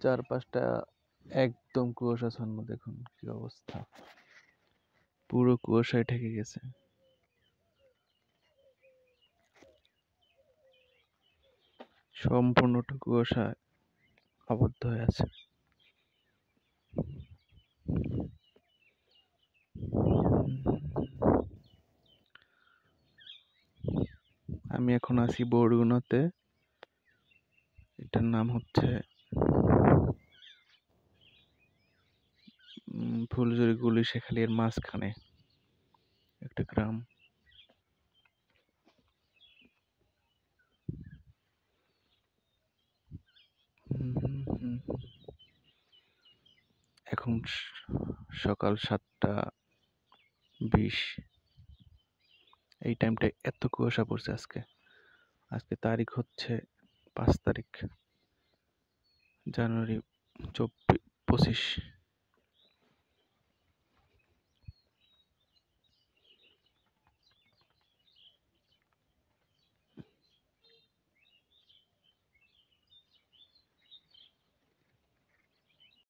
চারপাশটা একদম কুয়াশাচ্ছন্ন, দেখুন কি অবস্থা, পুরো কুয়াশায় ঢেকে গেছে। সম্পূর্ণটা কুয়াশায় আবদ্ধ হয়ে আছে। আমি এখন আছি বরগুনাতে। এটার নাম হচ্ছে ফুলঝুরি গুলিশেখালী এর মাঝখানে একটা গ্রাম। এখন সকাল 7:20। এই টাইমটায় এত কুয়াশা পড়ছে আজকে। আজকে তারিখ হচ্ছে 5 তারিখ জানুয়ারি 25।